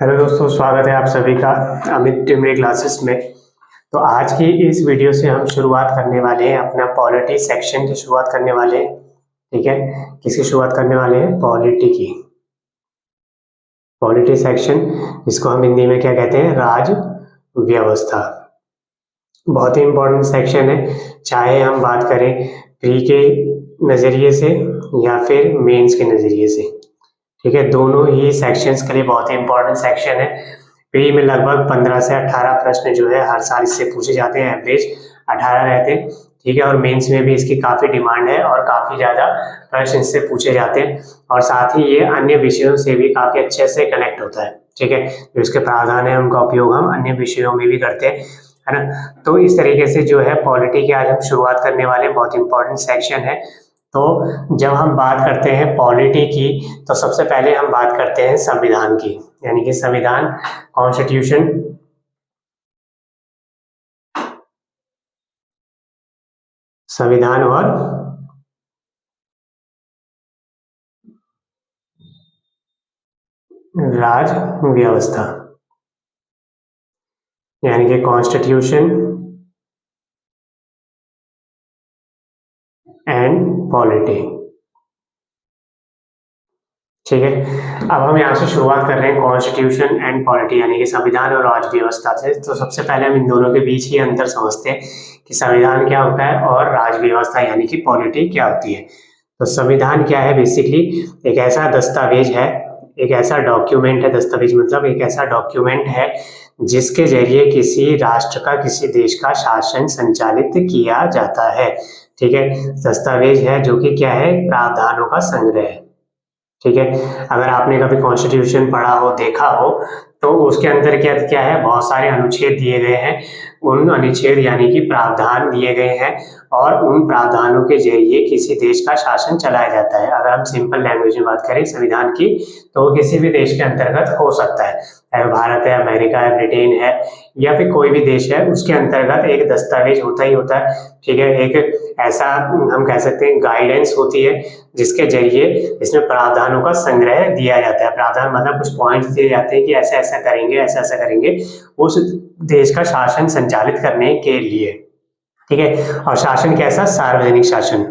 Hello दोस्तों, स्वागत है आप सभी का अमित टिमरे क्लासेस में। तो आज की इस वीडियो से हम शुरुआत करने वाले हैं अपना पॉलिटी सेक्शन की शुरुआत करने वाले हैं। ठीक है, किसकी शुरुआत करने वाले हैं? पॉलिटी की। पॉलिटी सेक्शन, जिसको हम हिंदी में क्या कहते हैं? राज व्यवस्था। बहुत ही इम्पोर्टेंट सेक्शन है, चाहे हम बात करें प्री के नज़रिए से या फिर मेंस के नज़रिए से। ठीक है, दोनों ही सेक्शंस के लिए बहुत ही इंपॉर्टेंट सेक्शन है। प्री में लगभग 15 से 18 प्रश्न जो है हर साल इससे पूछे जाते हैं, एवरेज 18 रहते हैं। ठीक है, और मेंस में भी इसकी काफ़ी डिमांड है और काफ़ी ज़्यादा प्रश्न इससे पूछे जाते हैं, और साथ ही ये अन्य विषयों से भी काफ़ी अच्छे से कनेक्ट होता है। ठीक है, जो इसके प्रावधान है उनका उपयोग हम अन्य विषयों में भी करते हैं, है ना। तो इस तरीके से जो है पॉलिटी की आज हम शुरुआत करने वाले हैं, बहुत इंपॉर्टेंट सेक्शन है। तो जब हम बात करते हैं पॉलिटी की, तो सबसे पहले हम बात करते हैं संविधान की, यानी कि संविधान, कॉन्स्टिट्यूशन। संविधान और राज व्यवस्था, यानी कि कॉन्स्टिट्यूशन एंड पॉलिटी। ठीक है, अब हम यहाँ से शुरुआत कर रहे हैं कॉन्स्टिट्यूशन एंड पॉलिटी, यानी कि संविधान और राज व्यवस्था से। तो सबसे पहले हम इन दोनों के बीच ही अंतर समझते हैं कि संविधान क्या होता है और राज व्यवस्था यानी कि पॉलिटी क्या होती है। तो संविधान क्या है? बेसिकली एक ऐसा दस्तावेज है, एक ऐसा डॉक्यूमेंट है। दस्तावेज मतलब एक ऐसा डॉक्यूमेंट है जिसके जरिए किसी राष्ट्र का, किसी देश का शासन संचालित किया जाता है। ठीक है, दस्तावेज है जो कि क्या है? प्रावधानों का संग्रह है। ठीक है, अगर आपने कभी कॉन्स्टिट्यूशन पढ़ा हो, देखा हो, तो उसके अंदर क्या क्या है? बहुत सारे अनुच्छेद दिए गए हैं। उन अनुच्छेद यानी कि प्रावधान दिए गए हैं, और उन प्रावधानों के जरिए किसी देश का शासन चलाया जाता है। अगर हम सिंपल लैंग्वेज में बात करें संविधान की, तो वो किसी भी देश के अंतर्गत हो सकता है, चाहे भारत है, अमेरिका है, ब्रिटेन है, या फिर कोई भी देश है, उसके अंतर्गत एक दस्तावेज होता ही होता है। ठीक है, एक ऐसा हम कह सकते हैं गाइडेंस होती है जिसके जरिए इसमें प्रावधानों का संग्रह दिया जाता है। प्रावधान मतलब कुछ पॉइंट्स दिए जाते हैं कि ऐसा ऐसा करेंगे, ऐसा ऐसा करेंगे उस देश का शासन संचालित करने के लिए। ठीक है, और शासन कैसा? सार्वजनिक शासन।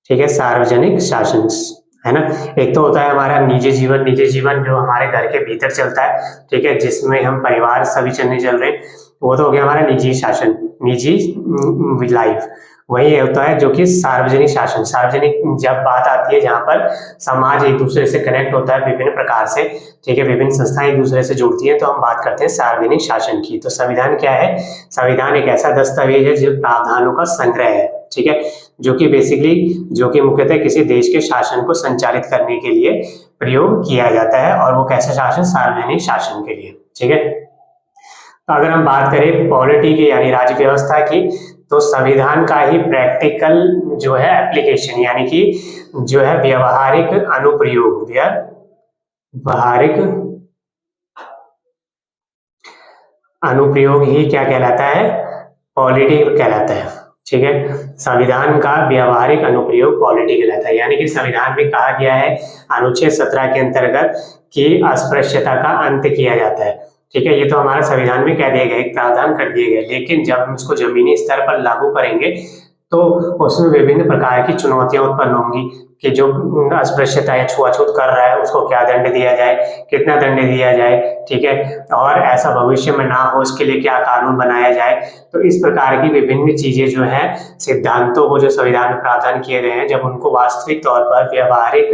ठीक है, सार्वजनिक शासन, है ना। एक तो होता है हमारा निजी जीवन, निजी जीवन जो हमारे घर के भीतर चलता है, ठीक है, जिसमें हम परिवार सभी चलने चल रहे हैं, वो तो हो गया हमारा निजी शासन, निजी लाइफ। वही होता है जो कि सार्वजनिक शासन। सार्वजनिक जब बात आती है जहाँ पर समाज एक दूसरे से कनेक्ट होता है विभिन्न प्रकार से, ठीक है, विभिन्न संस्थाएं एक दूसरे से जुड़ती हैं, तो हम बात करते हैं सार्वजनिक शासन की। तो संविधान क्या है? संविधान एक ऐसा दस्तावेज है जो प्रावधानों का संग्रह है। ठीक है, जो कि बेसिकली, जो कि मुख्यतः किसी देश के शासन को संचालित करने के लिए प्रयोग किया जाता है, और वो कैसा शासन? सार्वजनिक शासन के लिए। ठीक है, तो अगर हम बात करें पॉलिटी की यानी राज्य व्यवस्था की, तो संविधान का ही प्रैक्टिकल जो है एप्लीकेशन, यानी कि जो है व्यवहारिक अनुप्रयोग, व्यवहारिक अनुप्रयोग ही क्या कहलाता है? पॉलिटी कहलाता है। ठीक है, संविधान का व्यवहारिक अनुप्रयोग पॉलिटी कहलाता है। यानी कि संविधान में कहा गया है अनुच्छेद 17 के अंतर्गत कि अस्पृश्यता का अंत किया जाता है। ठीक है, ये तो हमारे संविधान में कह दिए गए, प्रावधान कर दिए गए, लेकिन जब हम इसको जमीनी स्तर पर लागू करेंगे तो उसमें विभिन्न प्रकार की चुनौतियां उत्पन्न होंगी कि जो अस्पृश्यता या छुआछूत कर रहा है उसको क्या दंड दिया जाए, कितना दंड दिया जाए। ठीक है, और ऐसा भविष्य में ना हो इसके लिए क्या कानून बनाया जाए। तो इस प्रकार की विभिन्न चीजें जो है, सिद्धांतों को जो संविधान में प्रावधान किए गए हैं, जब उनको वास्तविक तौर पर व्यवहारिक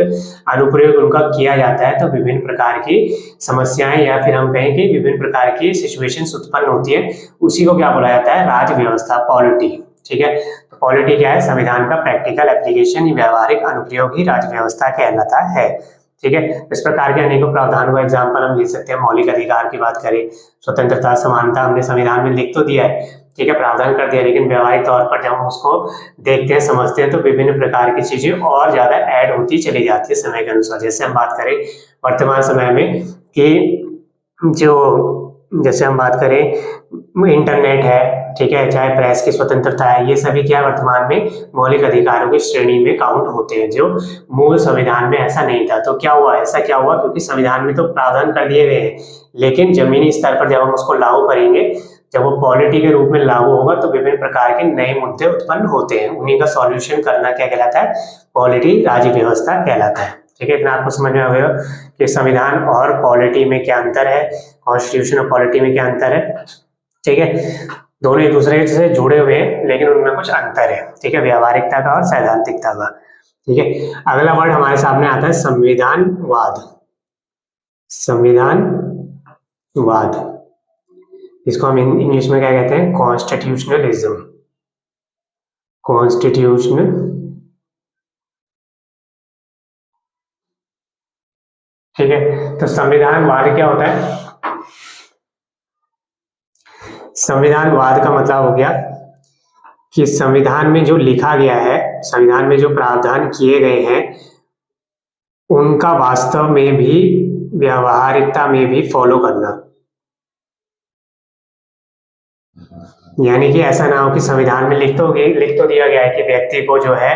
अनुप्रयोग उनका किया जाता है तो विभिन्न प्रकार की समस्याएं या फिर हम कहें कि विभिन्न प्रकार की सिचुएशंस उत्पन्न होती है। उसी को क्या बोला जाता है? राज्य व्यवस्था, पॉलिटी। ठीक है, तो पॉलिटी क्या है? संविधान का प्रैक्टिकल एप्लीकेशन, व्यवहारिक अनुप्रयोग ही राज्य व्यवस्था कहलाता है। ठीक है, इस प्रकार के अनेकों प्रावधान को एग्जाम्पल हम ले सकते हैं। मौलिक अधिकार की बात करें, स्वतंत्रता, समानता हमने संविधान में लिख तो दिया है, ठीक है, प्रावधान कर दिया, लेकिन व्यवहारिक तौर पर जब हम उसको देखते हैं, समझते हैं, तो विभिन्न प्रकार की चीजें और ज्यादा ऐड होती चली जाती है समय के अनुसार। जैसे हम बात करें वर्तमान समय में कि जो जैसे हम बात करें इंटरनेट है, ठीक है, चाहे प्रेस की स्वतंत्रता है, ये सभी क्या वर्तमान में मौलिक अधिकारों की श्रेणी में काउंट होते हैं, जो मूल संविधान में ऐसा नहीं था। तो क्या हुआ, ऐसा क्या हुआ, क्योंकि संविधान में तो प्रावधान कर दिए गए हैं, लेकिन जमीनी स्तर पर जब हम उसको लागू करेंगे, जब वो पॉलिटी के रूप में लागू होगा, तो विभिन्न प्रकार के नए मुद्दे उत्पन्न होते हैं। उन्हीं का सॉल्यूशन करना क्या कहलाता है, पॉलिटी, राज्य व्यवस्था कहलाता है। ठीक है, इतना आपको समझ में आ गया कि संविधान और पॉलिटी में क्या अंतर है, कॉन्स्टिट्यूशन और पॉलिटी में क्या अंतर है। ठीक है, दोनों एक दूसरे से जुड़े हुए हैं, लेकिन उनमें कुछ अंतर है। ठीक है, व्यावहारिकता का और सैद्धांतिकता का। ठीक है, अगला वर्ड हमारे सामने आता है संविधानवाद। संविधानवाद, इसको हम इंग्लिश में क्या कहते हैं, कॉन्स्टिट्यूशनलिज्म। कॉन्स्टिट्यूशन, ठीक है, तो संविधानवाद क्या होता है। संविधानवाद का मतलब हो गया कि संविधान में जो लिखा गया है, संविधान में जो प्रावधान किए गए हैं, उनका वास्तव में भी, व्यावहारिकता में भी फॉलो करना। यानी कि ऐसा ना हो कि संविधान में लिख तो दिया गया है कि व्यक्ति को जो है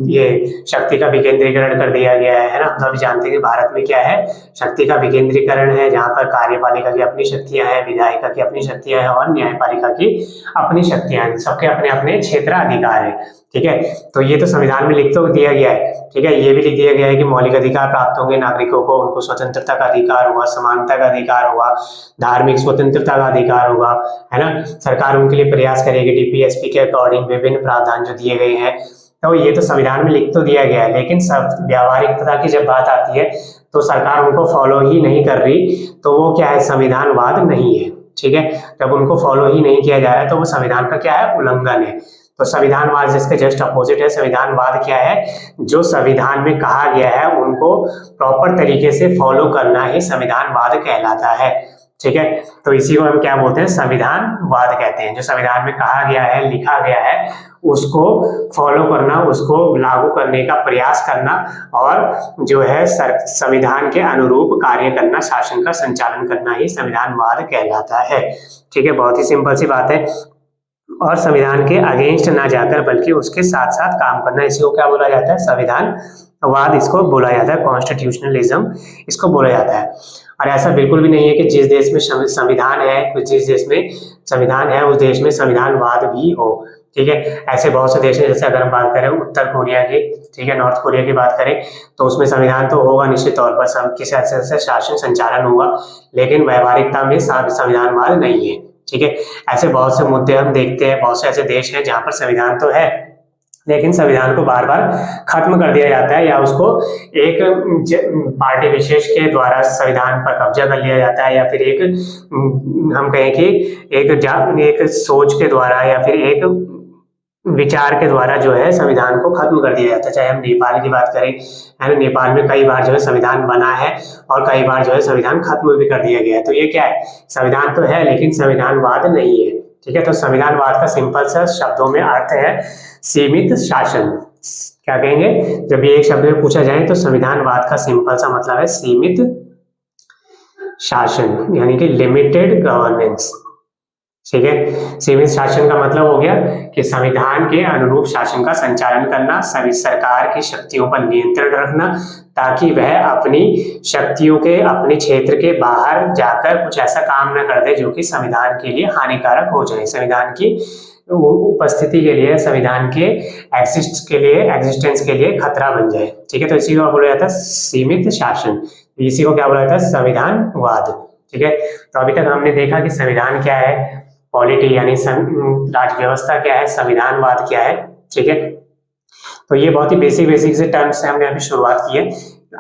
ये शक्ति का विकेंद्रीकरण कर दिया गया है ना। तो अभी जानते हैं कि भारत में क्या है, शक्ति का विकेंद्रीकरण है, जहाँ पर कार्यपालिका की अपनी शक्तियां हैं, विधायिका की अपनी शक्तियां हैं और न्यायपालिका की अपनी शक्तियां हैं। सबके अपने अपने क्षेत्राधिकार है। ठीक है, तो ये तो संविधान में लिख तो दिया गया है। ठीक है, ये भी लिख दिया गया है कि मौलिक अधिकार प्राप्त होंगे नागरिकों को, उनको स्वतंत्रता का अधिकार होगा, समानता का अधिकार होगा, धार्मिक स्वतंत्रता का अधिकार होगा, है ना। सरकार उनके लिए प्रयास करेगी डीपीएसपी के अकॉर्डिंग विभिन्न प्रावधान जो दिए गए हैं। तो ये तो संविधान में लिख तो दिया गया है, लेकिन सब व्यावहारिकता की जब बात आती है तो सरकार उनको फॉलो ही नहीं कर रही, तो वो क्या है, संविधानवाद नहीं है। ठीक है, जब उनको फॉलो ही नहीं किया जा रहा है तो वो संविधान का क्या है, उल्लंघन है। तो संविधानवाद जिसके जस्ट अपोजिट है, संविधानवाद क्या है, जो संविधान में कहा गया है उनको प्रॉपर तरीके से फॉलो करना ही संविधानवाद कहलाता है। ठीक है, तो इसी को हम क्या बोलते हैं, संविधानवाद कहते हैं। जो संविधान में कहा गया है, लिखा गया है, उसको फॉलो करना, उसको लागू करने का प्रयास करना और जो है संविधान के अनुरूप कार्य करना, शासन का संचालन करना ही संविधानवाद कहलाता है। ठीक है, बहुत ही सिंपल सी बात है। और संविधान के अगेंस्ट ना जाकर बल्कि उसके साथ साथ काम करना, इसी को क्या बोला जाता है, संविधानवाद इसको बोला जाता है, कॉन्स्टिट्यूशनलिज्म इसको बोला जाता है। और ऐसा बिल्कुल भी नहीं है कि जिस देश में संविधान है, जिस देश में संविधान है उस देश में संविधानवाद भी हो। ठीक है, ऐसे बहुत से देश हैं, जैसे अगर हम बात करें उत्तर कोरिया की, ठीक है, नॉर्थ कोरिया की बात करें, तो उसमें संविधान तो होगा निश्चित तौर पर, किसी ऐसे से शासन संचालन होगा, लेकिन व्यवहारिकता में संविधानवाद नहीं है। ठीक है, ऐसे बहुत से मुद्दे हम देखते हैं, बहुत से ऐसे देश हैं जहाँ पर संविधान तो है, लेकिन संविधान को बार बार खत्म कर दिया जाता है, या उसको एक पार्टी विशेष के द्वारा संविधान पर कब्जा कर लिया जाता है, या फिर एक हम कहें कि एक सोच के द्वारा या फिर एक विचार के द्वारा जो है संविधान को खत्म कर दिया जाता है। चाहे हम नेपाल की बात करें, है ना, नेपाल में कई बार जो है संविधान बना है और कई बार जो है संविधान खत्म भी कर दिया गया है। तो ये क्या है, संविधान तो है लेकिन संविधानवाद नहीं है। ठीक है, तो संविधानवाद का सिंपल सा शब्दों में अर्थ है सीमित शासन। क्या कहेंगे, जब ये एक शब्द में पूछा जाए तो संविधानवाद का सिंपल सा मतलब है सीमित शासन, यानी कि लिमिटेड गवर्नेंस। ठीक है, सीमित शासन का मतलब हो गया कि संविधान के अनुरूप शासन का संचालन करना, सभी सरकार की शक्तियों पर नियंत्रण रखना, ताकि वह अपनी शक्तियों के, अपने क्षेत्र के बाहर जाकर कुछ ऐसा काम न कर दे जो कि संविधान के लिए हानिकारक हो जाए, संविधान की उपस्थिति के लिए, संविधान के एग्जिस्टेंस के लिए खतरा बन जाए। ठीक है, तो इसी को बोला जाता है सीमित शासन, इसी को क्या बोला जाता है, संविधानवाद। ठीक है, तो अभी तक हमने देखा कि संविधान क्या है, पॉलिटी यानी राज्य व्यवस्था क्या है, संविधानवाद क्या है। ठीक है, तो ये बहुत ही बेसिक से टर्म्स से हमने अभी शुरुआत की है।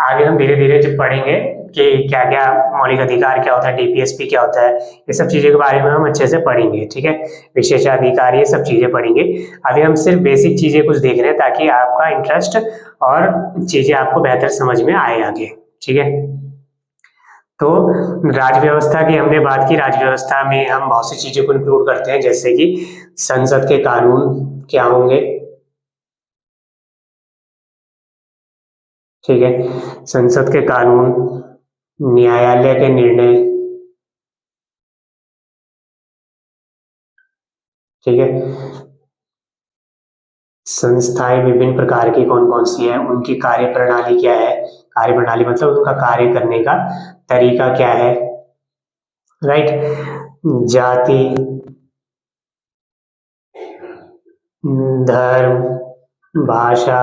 आगे हम धीरे धीरे जब पढ़ेंगे कि क्या क्या मौलिक अधिकार क्या होता है, डीपीएसपी क्या होता है, ये सब चीज़ों के बारे में हम अच्छे से पढ़ेंगे। ठीक है, विशेषाधिकार, ये सब चीज़ें पढ़ेंगे। अभी हम सिर्फ बेसिक चीज़ें कुछ देख रहे हैं ताकि आपका इंटरेस्ट और चीज़ें आपको बेहतर समझ में आए आगे। ठीक है, तो राज्य व्यवस्था की हमने बात की। राज्य व्यवस्था में हम बहुत सी चीज़ों को इंक्लूड करते हैं, जैसे कि संसद के कानून क्या होंगे। ठीक है, संसद के कानून, न्यायालय के निर्णय, ठीक है। संस्थाएं विभिन्न प्रकार की कौन कौन सी है, उनकी कार्य प्रणाली क्या है, कार्य प्रणाली मतलब उनका कार्य करने का तरीका क्या है, राइट। जाति, धर्म, भाषा,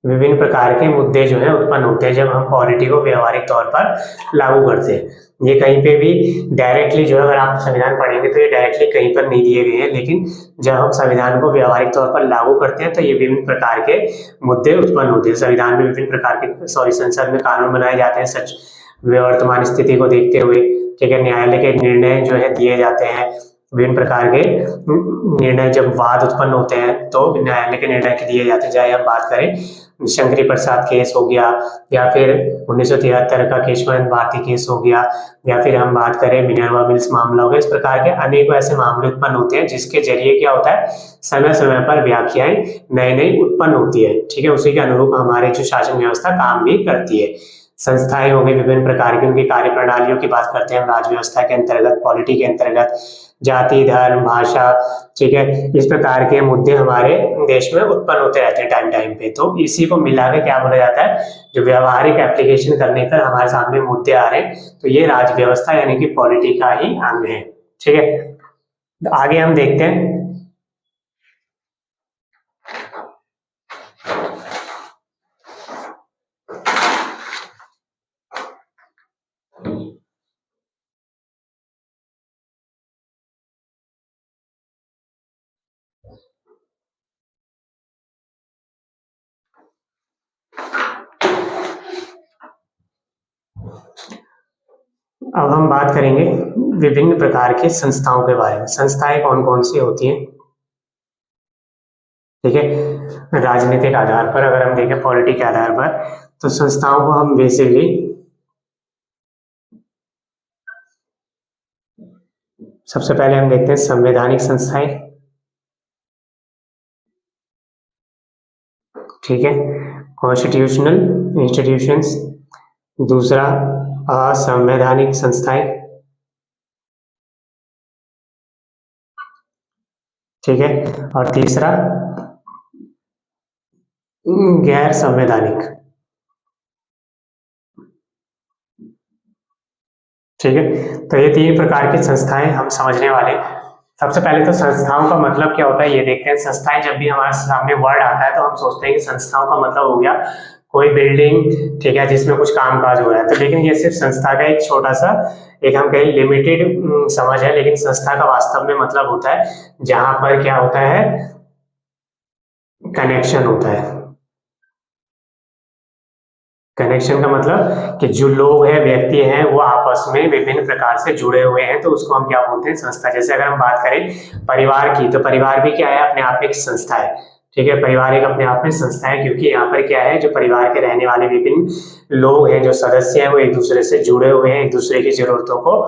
विभिन्न प्रकार के मुद्दे जो है उत्पन्न होते हैं जब हम पॉलिटी को व्यवहारिक तौर पर लागू करते हैं। ये कहीं पे भी डायरेक्टली जो है, अगर आप संविधान पढ़ेंगे तो ये डायरेक्टली कहीं पर नहीं दिए गए हैं, लेकिन जब हम संविधान को व्यवहारिक तौर पर लागू करते हैं तो ये विभिन्न प्रकार के मुद्दे उत्पन्न होते हैं। संविधान में विभिन्न प्रकार के संसद में कानून बनाए जाते हैं सच वर्तमान स्थिति को देखते हुए, ठीक है। न्यायालय के निर्णय जो है दिए जाते हैं, विभिन्न प्रकार के निर्णय जब वाद उत्पन्न होते हैं तो न्यायालय के निर्णय के दिए जाते हैं। चाहे हम बात करें शंकरी प्रसाद केस हो गया, या फिर 1973 का केशवानंद भारती केस हो गया, या फिर हम बात करें मिनर्वा मिल्स मामला हो गया। इस प्रकार के अनेकों ऐसे मामले उत्पन्न होते हैं जिसके जरिए क्या होता है, समय समय पर व्याख्याएं नई नई उत्पन्न होती है, ठीक है। उसी के अनुरूप हमारे जो शासन व्यवस्था काम भी करती है। संस्थाएं हो गई विभिन्न प्रकार की, उनकी कार्य प्रणालियों की बात करते हैं हम राज व्यवस्था के अंतर्गत, पॉलिटी के अंतर्गत। जाति, धर्म, भाषा, ठीक है, इस प्रकार के मुद्दे हमारे देश में उत्पन्न होते रहते हैं टाइम टाइम पे। तो इसी को मिला के क्या बोला जाता है, जो व्यवहारिक एप्लीकेशन करने पर हमारे सामने मुद्दे आ रहे हैं तो ये राज व्यवस्था यानी कि पॉलिटी का ही अंग है, ठीक है। तो आगे हम देखते हैं। अब हम बात करेंगे विभिन्न प्रकार की संस्थाओं के बारे में। संस्थाएं कौन कौन सी होती हैं, ठीक है। राजनीतिक आधार पर अगर हम देखें, पॉलिटी के आधार पर, तो संस्थाओं को हम बेसिकली सबसे पहले हम देखते हैं संवैधानिक संस्थाएं, ठीक है, कॉन्स्टिट्यूशनल इंस्टीट्यूशंस। दूसरा असंवैधानिक संस्थाएं, ठीक है। और तीसरा गैर संवैधानिक, ठीक है। तो ये तीन प्रकार की संस्थाएं हम समझने वाले। सबसे पहले तो संस्थाओं का मतलब क्या होता है ये देखते हैं। संस्थाएं जब भी हमारे सामने वर्ड आता है तो हम सोचते हैं कि संस्थाओं का मतलब हो गया कोई बिल्डिंग, ठीक है, जिसमें कुछ काम काज हो रहा है। तो लेकिन ये सिर्फ संस्था का एक छोटा सा, एक हम कहें लिमिटेड समझ है, लेकिन संस्था का वास्तव में मतलब होता है जहां पर क्या होता है, कनेक्शन होता है। कनेक्शन का मतलब कि जो लोग हैं, व्यक्ति हैं, वो आपस में विभिन्न प्रकार से जुड़े हुए हैं, तो उसको हम क्या बोलते हैं, संस्था। जैसे अगर हम बात करें परिवार की, तो परिवार भी क्या है, अपने आप में एक संस्था है, ठीक है। परिवार एक अपने आप में संस्था है, क्योंकि यहाँ पर क्या है, जो परिवार के रहने वाले विभिन्न लोग हैं, जो सदस्य हैं, वो एक दूसरे से जुड़े हुए हैं, एक दूसरे की जरूरतों को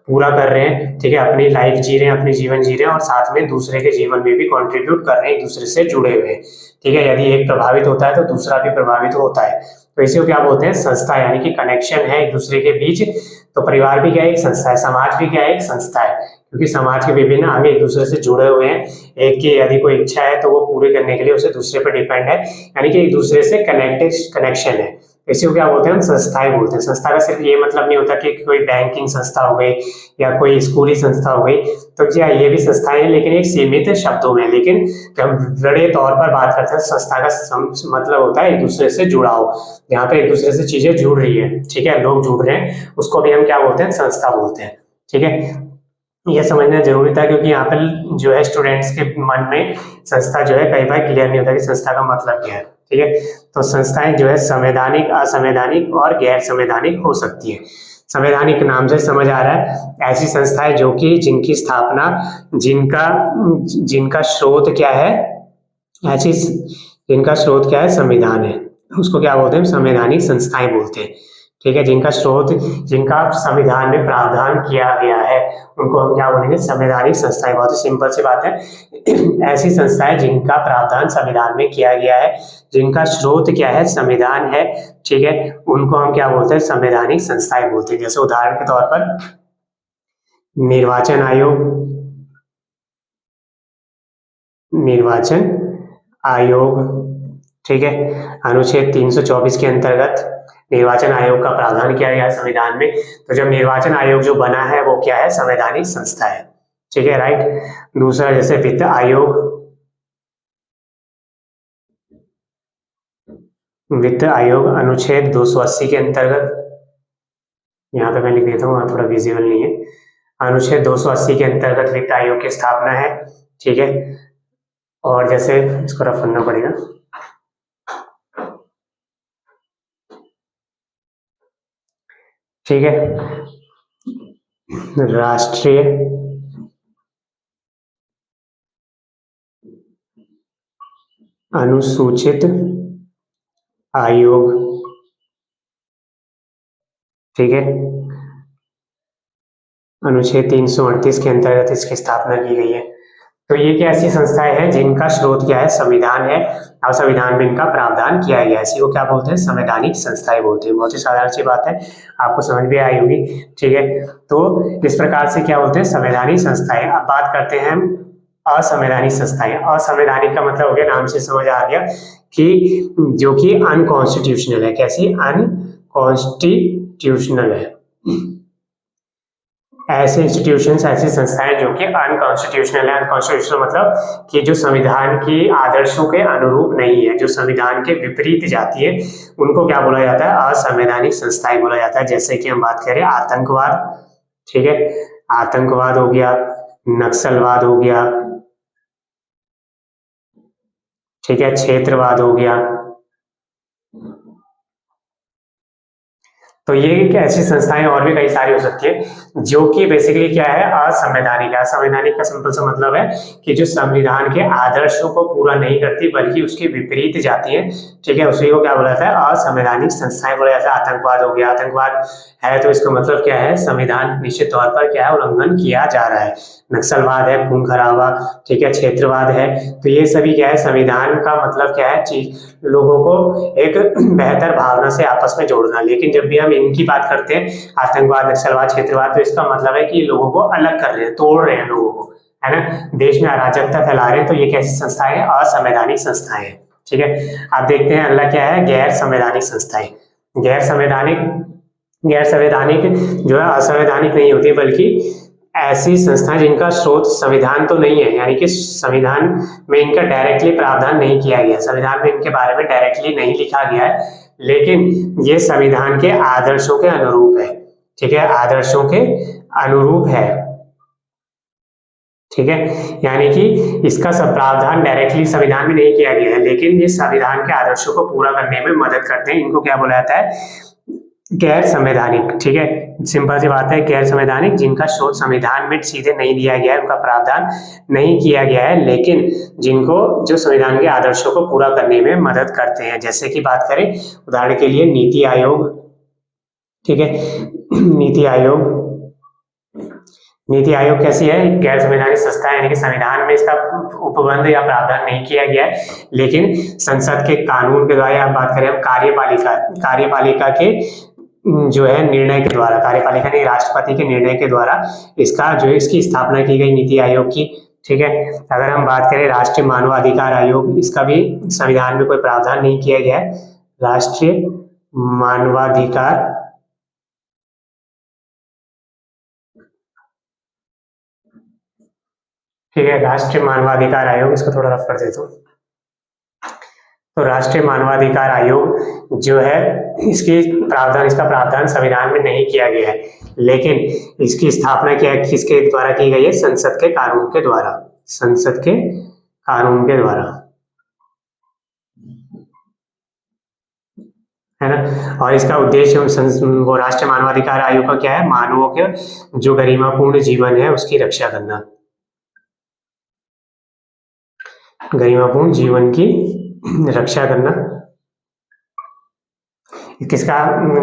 पूरा कर रहे हैं, ठीक है, अपनी लाइफ जी रहे हैं, अपनी जीवन जी रहे हैं, और साथ में दूसरे के जीवन में भी कंट्रीब्यूट कर रहे हैं, एक दूसरे से जुड़े हुए हैं, ठीक है। यदि एक प्रभावित होता है तो दूसरा भी प्रभावित होता है, तो इसी को क्या बोलते हैं, संस्था, यानी कि कनेक्शन है एक दूसरे के बीच। तो परिवार भी क्या है, एक संस्था है। समाज भी क्या है, एक संस्था है, क्योंकि समाज के विभिन्न अंग एक दूसरे से जुड़े हुए हैं। एक की यदि कोई इच्छा है तो वो पूरी करने के लिए उसे दूसरे पर डिपेंड है, यानी कि एक दूसरे से कनेक्टेड कनेक्शन है। इसी को क्या बोलते हैं, हम संस्थाएं बोलते हैं। संस्था का सिर्फ ये मतलब नहीं होता कि कोई बैंकिंग संस्था हो गई या कोई स्कूली संस्था हो गई, तो क्या ये भी संस्थाएं हैं, लेकिन एक सीमित शब्दों में। लेकिन जब हम बड़े तौर पर बात करते हैं, संस्था का मतलब होता है एक दूसरे से जुड़ाव, यहाँ पे एक दूसरे से चीजें जुड़ रही है, ठीक है, लोग जुड़ रहे हैं, उसको भी हम क्या बोलते हैं, संस्था बोलते हैं, ठीक है। यह समझना जरूरी था, क्योंकि यहाँ पर जो है स्टूडेंट्स के मन में संस्था जो है कई बार क्लियर नहीं होता कि संस्था का मतलब क्या है, ठीक है। तो संस्थाएं जो है संवैधानिक, असंवैधानिक और गैर संवैधानिक हो सकती है। संवैधानिक नाम से समझ आ रहा है ऐसी संस्थाएं जो कि जिनकी स्थापना, जिनका जिनका स्रोत क्या है, ऐसी जिनका स्रोत क्या है, संविधान है, उसको क्या बोलते हैं, संवैधानिक संस्थाएं बोलते हैं, ठीक है। जिनका स्रोत, जिनका संविधान में प्रावधान किया गया है, उनको हम क्या बोलेंगे, संवैधानिक संस्थाएं। बहुत ही सिंपल सी बात है। ऐसी संस्थाएं जिनका प्रावधान संविधान में किया गया है, जिनका स्रोत क्या है, संविधान है, ठीक है, उनको हम क्या बोलते हैं, संवैधानिक संस्थाएं बोलते हैं। जैसे उदाहरण के तौर पर निर्वाचन आयोग, निर्वाचन आयोग, ठीक है। अनुच्छेद 324 के अंतर्गत निर्वाचन आयोग का प्रावधान किया गया है संविधान में। तो जब निर्वाचन आयोग जो बना है वो क्या है, संवैधानिक संस्था है, ठीक है, राइट। दूसरा जैसे वित्त आयोग, वित्त आयोग अनुच्छेद 280 के अंतर्गत, यहाँ पे मैं लिख देता हूँ, वहाँ थोड़ा विजिबल नहीं है। अनुच्छेद 280 के अंतर्गत वित्त आयोग की स्थापना है, ठीक है। और जैसे इसको रफ करना पड़ेगा, ठीक है। राष्ट्रीय अनुसूचित आयोग, ठीक है। अनुच्छेद 338 के अंतर्गत इसकी स्थापना की गई है। तो ये क्या ऐसी संस्थाएं हैं जिनका स्रोत क्या है, संविधान है, और संविधान में इनका प्रावधान किया गया है, इसी को क्या बोलते हैं, संवैधानिक संस्थाएं बोलते हैं। बहुत ही साधारण सी बात है, आपको समझ भी आई होगी, ठीक है। तो इस प्रकार से क्या बोलते हैं, संवैधानिक संस्थाएं। अब बात करते हैं असंवैधानिक संस्थाएं। असंवैधानिक का मतलब हो गया, नाम से समझ आ गया कि जो कि अनकॉन्स्टिट्यूशनल है। कैसी, अनकॉन्स्टिट्यूशनल है। ऐसे इंस्टीट्यूशंस, ऐसी संस्थाएं जो कि अनकॉन्स्टिट्यूशनल है। अनकॉन्स्टिट्यूशनल मतलब कि जो संविधान की आदर्शों के अनुरूप नहीं है, जो संविधान के विपरीत जाती है, उनको क्या बोला जाता है, असंवैधानिक संस्थाएं बोला जाता है। जैसे कि हम बात करें आतंकवाद, ठीक है, आतंकवाद हो गया, नक्सलवाद हो गया, ठीक है, क्षेत्रवाद हो गया। तो ये एक ऐसी संस्थाएं और भी कई सारी हो सकती है जो कि बेसिकली क्या है, असंवैधानिक है। असंवैधानिक का सिंपल सा मतलब है कि जो संविधान के आदर्शों को पूरा नहीं करती बल्कि उसके विपरीत जाती है, ठीक है, उसी को क्या बोला जाता है, असंवैधानिक संस्थाएं बोला जाता है। आतंकवाद हो गया, आतंकवाद है तो इसका मतलब क्या है, संविधान निश्चित तौर पर क्या है, उल्लंघन किया जा रहा है। नक्सलवाद है, खून खराबा, ठीक है, क्षेत्रवाद है, तो ये सभी क्या है, संविधान का मतलब क्या है, चीज लोगों को एक बेहतर भावना से आपस में जोड़ना। लेकिन जब भी हम इनकी बात करते हैं, आतंकवाद, नक्सलवाद, क्षेत्रवाद, तो इसका मतलब है कि लोगों को अलग कर रहे हैं, तोड़ रहे हैं लोगों को, है ना, देश में अराजकता फैला रहे हैं। तो ये कैसी संस्थाएं हैं, असंवैधानिक संस्थाएं हैं, ठीक है। आप देखते हैं अगला क्या है, गैर संवैधानिक संस्थाएं। गैर संवैधानिक, गैर संवैधानिक जो है असंवैधानिक नहीं होती बल्कि ऐसी संस्थाएं जिनका स्रोत संविधान तो नहीं है, यानी कि संविधान में इनका डायरेक्टली प्रावधान नहीं किया गया, संविधान में इनके बारे में डायरेक्टली नहीं लिखा गया है, लेकिन ये संविधान के आदर्शों के अनुरूप है, ठीक है, आदर्शों के अनुरूप है, ठीक है। यानी कि इसका सब प्रावधान डायरेक्टली संविधान में नहीं किया गया है, लेकिन ये संविधान के आदर्शों को पूरा करने में मदद करते हैं। इनको क्या बोला जाता है, गैर संवैधानिक, ठीक है। सिंपल सी बात है, गैर संवैधानिक जिनका स्रोत संविधान में सीधे नहीं दिया गया है, उनका प्रावधान नहीं किया गया है, लेकिन जिनको जो संविधान के आदर्शों को पूरा करने में मदद करते हैं। जैसे कि बात करें उदाहरण के लिए नीति आयोग, ठीक है, नीति आयोग, नीति आयोग कैसी है, गैर संवैधानिक संस्था है, यानी कि संविधान में इसका उपबंध या प्रावधान नहीं किया गया है, लेकिन संसद के कानून के द्वारा, आप बात करें हम कार्यपालिका, कार्यपालिका के जो है निर्णय के द्वारा, कार्यपालिका नहीं, राष्ट्रपति के निर्णय के द्वारा इसका जो है इसकी स्थापना की गई नीति आयोग की, ठीक है। अगर हम बात करें राष्ट्रीय मानवाधिकार आयोग, इसका भी संविधान में कोई प्रावधान नहीं किया गया है। राष्ट्रीय मानवाधिकार, ठीक है, राष्ट्रीय मानवाधिकार आयोग, इसको थोड़ा रफ कर देता हूँ। तो राष्ट्रीय मानवाधिकार आयोग जो है इसकी प्रावधान, इसका प्रावधान संविधान में नहीं किया गया है, लेकिन इसकी स्थापना क्या किसके द्वारा की गई है, संसद के कानून के द्वारा, संसद के कानून के द्वारा, है ना। और इसका उद्देश्य वो राष्ट्रीय मानवाधिकार आयोग का क्या है, मानवों के जो गरिमापूर्ण जीवन है उसकी रक्षा करना, गरिमापूर्ण जीवन की रक्षा करना किसका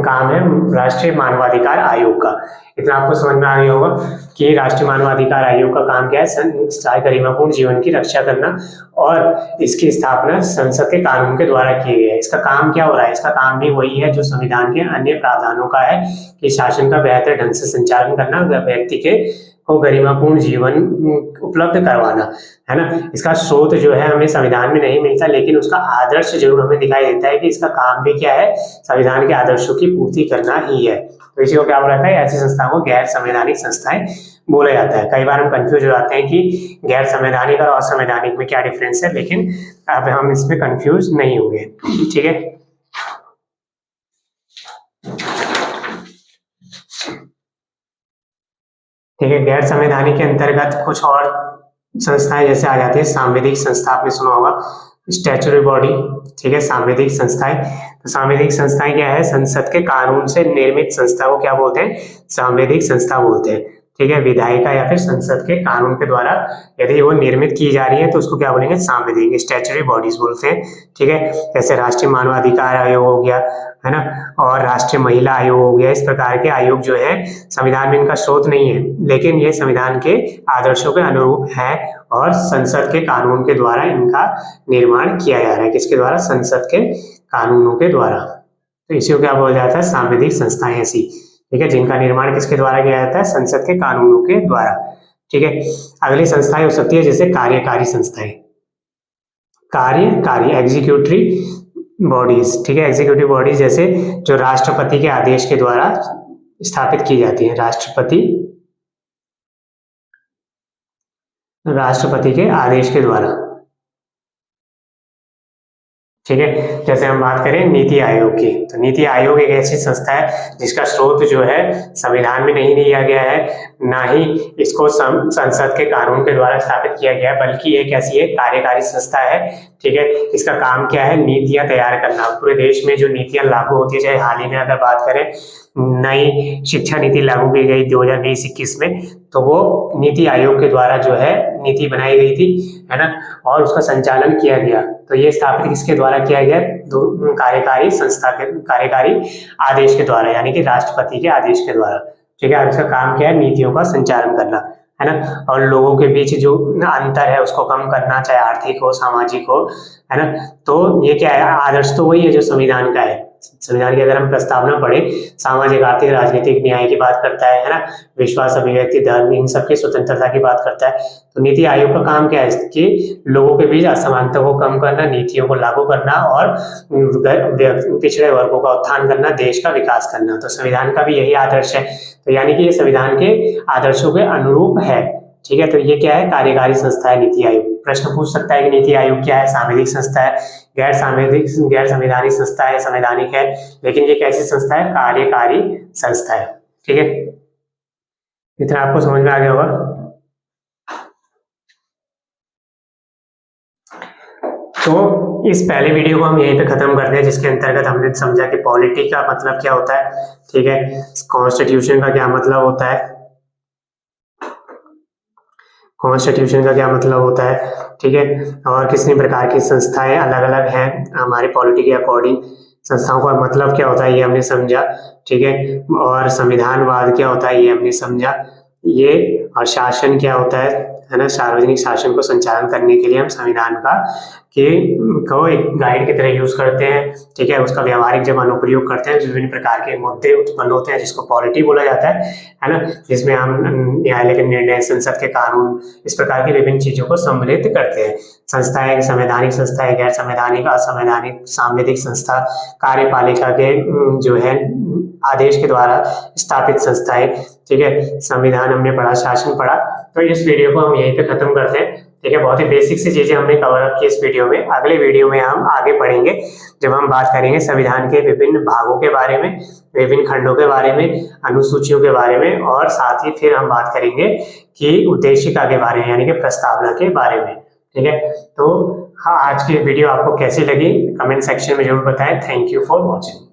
काम है, राष्ट्रीय मानवाधिकार आयोग का। इतना आपको समझ में आ गया होगा कि राष्ट्रीय मानवाधिकार आयोग का काम क्या है, गरिमापूर्ण जीवन की रक्षा करना, और इसकी स्थापना संसद के कानून के द्वारा की गई है। इसका काम क्या हो रहा है, इसका काम भी वही है जो संविधान के अन्य प्रावधानों का है, कि शासन का बेहतर ढंग से संचालन करना, व्यक्ति के को गरिमापूर्ण जीवन उपलब्ध करवाना, है ना। इसका स्रोत जो है हमें संविधान में नहीं मिलता, लेकिन उसका आदर्श जरूर हमें दिखाई देता है कि इसका काम भी क्या है, संविधान के आदर्शों की पूर्ति करना ही है। तो इसी को क्या बोला जाता है, ऐसी संस्थाओं को गैर संवैधानिक संस्थाएं बोला जाता है। कई बार हम कंफ्यूज हो जाते हैं कि गैर संवैधानिक और असंवैधानिक में क्या डिफरेंस है, लेकिन अब हम इसमें कंफ्यूज नहीं होंगे। ठीक है, ठीक है। गैर संवैधानिक के अंतर्गत कुछ और संस्थाएं जैसे आ जाती है सांविधिक संस्था, आपने सुना होगा, स्टैच्यूटरी बॉडी। ठीक है, सांविधिक संस्थाएं। तो सांविधिक संस्थाएं क्या है, संसद के कानून से निर्मित संस्था को क्या बोलते हैं, सांविधिक संस्था बोलते हैं। ठीक है, विधायिका या फिर संसद के कानून के द्वारा यदि वो निर्मित की जा रही है तो उसको क्या बोलेंगे, सांविधिक, स्टैच्यूटरी बॉडीज बोलते हैं। ठीक है, जैसे राष्ट्रीय मानवाधिकार आयोग हो गया, है ना, और राष्ट्रीय महिला आयोग हो गया। इस प्रकार के आयोग जो है संविधान में इनका स्रोत नहीं है, लेकिन ये संविधान के आदर्शों के अनुरूप है और संसद के कानून के द्वारा इनका निर्माण किया जा रहा है। किसके द्वारा, संसद के कानूनों के द्वारा। तो इसी को क्या बोला जाता है, सांविधिक संस्थाएं ऐसी, ठीक है, जिनका निर्माण किसके द्वारा किया जाता है, संसद के कानूनों के द्वारा। ठीक है, अगली संस्थाएं हो सकती है जैसे कार्यकारी संस्थाएं, कार्यकारी, एग्जीक्यूटिव बॉडीज। ठीक है, एग्जीक्यूटिव बॉडीज जैसे जो राष्ट्रपति के आदेश के द्वारा स्थापित की जाती है, राष्ट्रपति के आदेश के द्वारा। ठीक है, जैसे हम बात करें नीति आयोग की, तो नीति आयोग एक ऐसी संस्था है जिसका स्रोत जो है संविधान में नहीं दिया गया है, ना ही इसको संसद के कानून के द्वारा स्थापित किया गया है, बल्कि एक ऐसी है कार्यकारी संस्था है। ठीक है, इसका काम क्या है, नीतियां तैयार करना। पूरे देश में जो नीतियां लागू होती है, चाहे हाल ही में अगर बात करें नई शिक्षा नीति लागू की गई 2020-21 में, तो वो नीति आयोग के द्वारा जो है नीति बनाई गई थी, है ना, और उसका संचालन किया गया। तो ये स्थापित किसके द्वारा किया गया, कार्यकारी संस्था के, कार्यकारी आदेश के द्वारा, यानी कि राष्ट्रपति के आदेश के द्वारा। ठीक है, इसका काम क्या है, नीतियों का संचालन करना, है ना, और लोगों के बीच जो अंतर है उसको कम करना, चाहे आर्थिक हो, सामाजिक हो, है ना। तो ये क्या है, आदर्श तो वही है जो संविधान का है। संविधान की अगर हम प्रस्तावना पढ़े, सामाजिक, आर्थिक, राजनीतिक न्याय की बात करता है ना, विश्वास, अभिव्यक्ति, धर्म, इन सबकी स्वतंत्रता की बात करता है। तो नीति आयोग का काम क्या है कि लोगों के बीच असमानता को कम करना, नीतियों को लागू करना और पिछड़े वर्गों का उत्थान करना, देश का विकास करना। तो संविधान का भी यही आदर्श है, तो यानी कि ये संविधान के आदर्शों के अनुरूप है। ठीक है, तो ये क्या है, कार्यकारी संस्था है नीति आयोग। प्रश्न पूछ सकता है कि नीति आयोग क्या है, सांविधिक संस्था है, गैर संवैधानिक संस्था है, संवैधानिक है, लेकिन ये कैसी संस्था है, कार्यकारी संस्था है। ठीक है, इतना आपको समझ में आ गया होगा। तो इस पहले वीडियो को हम यहीं पे खत्म करते हैं, जिसके अंतर्गत हमने समझा कि पॉलिटी का मतलब क्या होता है, ठीक है, कॉन्स्टिट्यूशन का क्या मतलब होता है, कॉन्स्टिट्यूशन का क्या मतलब होता है, ठीक है, और कितनी प्रकार की संस्थाएं अलग अलग हैं हमारे पॉलिटी के अकॉर्डिंग, संस्थाओं का मतलब क्या होता है ये हमने समझा। ठीक है, और संविधानवाद क्या होता है ये हमने समझा, ये, और शासन क्या होता है ना, सार्वजनिक शासन को संचालन करने के लिए हम संविधान को एक गाइड की तरह यूज करते हैं। ठीक है, उसका व्यवहारिक जब अनुप्रयोग करते हैं, विभिन्न प्रकार के मुद्दे उत्पन्न होते हैं जिसको पॉलिटी बोला जाता है ना, जिसमें हम न्यायालय के निर्णय, संसद के कानून, इस प्रकार की विभिन्न चीजों को सम्मिलित करते हैं। संस्थाएं, संवैधानिक संस्थाएं, गैर संवैधानिक, असंवैधानिक, सांविधिक संस्था, कार्यपालिका के जो है आदेश के द्वारा स्थापित संस्थाएं। ठीक है, संविधान हमने पढ़ा, शासन पढ़ा। तो इस वीडियो को हम यहीं पे खत्म करते हैं। ठीक है, बहुत ही बेसिक सी चीजें हमने कवर अप की इस वीडियो में। अगले वीडियो में हम आगे पढ़ेंगे, जब हम बात करेंगे संविधान के विभिन्न भागों के बारे में, विभिन्न खंडों के बारे में, अनुसूचियों के बारे में, और साथ ही फिर हम बात करेंगे कि उद्देशिका के बारे में, यानी कि प्रस्तावना के बारे में। ठीक है, तो हाँ, आज की वीडियो आपको कैसी लगी कमेंट सेक्शन में जरूर बताएं। Thank you for watching.